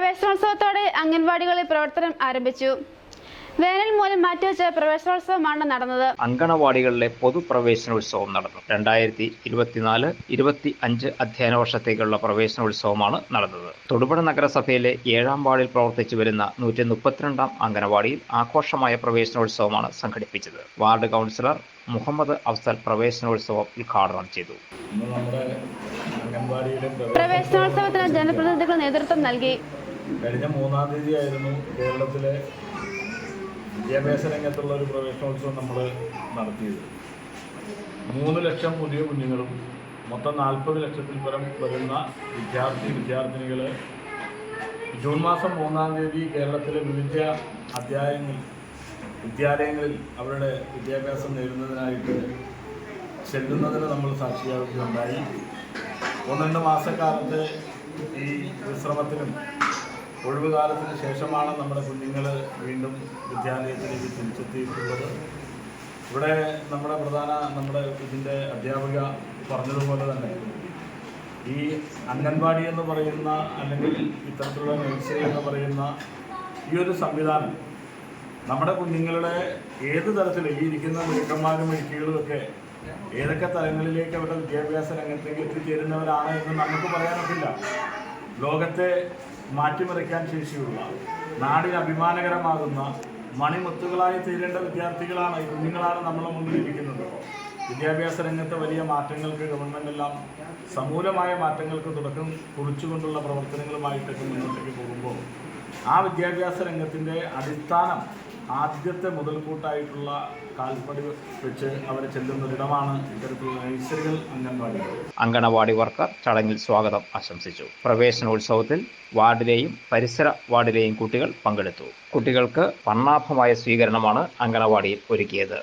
പ്രവേശനോത്സവത്തോടെ അംഗൻവാടികളിൽ പ്രവർത്തനം ആരംഭിച്ചു. വേനൽ മൂലം മാറ്റിവെച്ച പ്രവേശനോത്സവമാണ് നടന്നത്. അങ്കണവാടികളിലെ പൊതുപ്രവേശനോത്സവം നടന്നു. 2024-25 അധ്യയന വർഷത്തേക്കുള്ള പ്രവേശനോത്സവമാണ് നടന്നത്. തൊടുപുഴ നഗരസഭയിലെ 7ാം വാർഡിൽ പ്രവർത്തിച്ചു വരുന്ന 132ാം അങ്കണവാടിയിൽ ആഘോഷമായ പ്രവേശനോത്സവമാണ് സംഘടിപ്പിച്ചത്. വാർഡ് കൗൺസിലർ മുഹമ്മദ് അഫ്സൽ പ്രവേശനോത്സവം ഉദ്ഘാടനം ചെയ്തു. പ്രവേശനോത്സവത്തിന് ജനപ്രതിനിധികൾ നേതൃത്വം നൽകി. കഴിഞ്ഞ 3-ാം തീയതിയായിരുന്നു കേരളത്തിലെ വിദ്യാഭ്യാസ രംഗത്തുള്ള ഒരു പ്രവേശനോത്സവം നമ്മൾ നടത്തിയത്. 3 ലക്ഷം പുതിയ കുഞ്ഞുങ്ങളും മൊത്തം 40 ലക്ഷത്തിൽ പരം വരുന്ന വിദ്യാർത്ഥിനികൾ ജൂൺ മാസം 3-ാം തീയതി കേരളത്തിലെ വിവിധ വിദ്യാലയങ്ങളിൽ അവരുടെ വിദ്യാഭ്യാസം നേടുന്നതിനായിട്ട് ചെല്ലുന്നതിന് നമ്മൾ സാക്ഷിയാവുകയുണ്ടായി. 1-2 മാസക്കാലത്തെ ഈ വിശ്രമത്തിനും ഒഴിവുകാലത്തിന് ശേഷമാണ് നമ്മുടെ കുഞ്ഞുങ്ങൾ വീണ്ടും വിദ്യാലയത്തിലേക്ക് തിരിച്ചെത്തിയിട്ടുള്ളത്. ഇവിടെ നമ്മുടെ ഇതിൻ്റെ അധ്യാപിക പറഞ്ഞതുപോലെ തന്നെ ഈ അംഗൻവാടി എന്ന് പറയുന്ന അല്ലെങ്കിൽ ഇത്തരത്തിലുള്ള നഴ്സറി എന്ന് പറയുന്ന ഈ ഒരു സംവിധാനം നമ്മുടെ കുഞ്ഞുങ്ങളുടെ ഏത് തരത്തിൽ ഈ ഇരിക്കുന്ന മിടുക്കന്മാരും മിടുക്കികളുമൊക്കെ ഏതൊക്കെ തലങ്ങളിലേക്ക് അവരുടെ വിദ്യാഭ്യാസ രംഗത്തേക്ക് എത്തിച്ചേരുന്നവരാണ് എന്ന് നമുക്ക് പറയാനൊക്കില്ല. ലോകത്തെ മാറ്റിമറിക്കാൻ ശേഷിയുള്ള നാടിന് അഭിമാനകരമാകുന്ന മണിമുത്തുകളായി തീരേണ്ട വിദ്യാർത്ഥികളാണ്, കുഞ്ഞുങ്ങളാണ് നമ്മളെ മുന്നിലിരിക്കുന്നത്. വിദ്യാഭ്യാസ രംഗത്തെ വലിയ മാറ്റങ്ങൾക്ക് ഗവൺമെൻറ്റെല്ലാം സമൂലമായ മാറ്റങ്ങൾക്ക് തുടക്കം കുറിച്ചുകൊണ്ടുള്ള പ്രവർത്തനങ്ങളുമായിട്ടൊക്കെ മുന്നോട്ടേക്ക് പോകുമ്പോൾ ആ വിദ്യാഭ്യാസ രംഗത്തിൻ്റെ അടിസ്ഥാനം ആദ്യത്തെ മുതൽക്കൂട്ടായിട്ടുള്ള കാൽപ്പടി വെച്ച് അവർ ചെല്ലുന്നൊരിടമാണ് ഇത്തരത്തിലുള്ള നഴ്സറികൾ, അംഗൻവാടികൾ. അങ്കണവാടി വർക്കർ ചടങ്ങിൽ സ്വാഗതം ആശംസിച്ചു. പ്രവേശനോത്സവത്തിൽ വാർഡിലെയും പരിസര വാർഡിലെയും കുട്ടികൾ പങ്കെടുത്തു. കുട്ടികൾക്ക് വർണ്ണാഭമായ സ്വീകരണമാണ് അങ്കണവാടിയിൽ ഒരുക്കിയത്.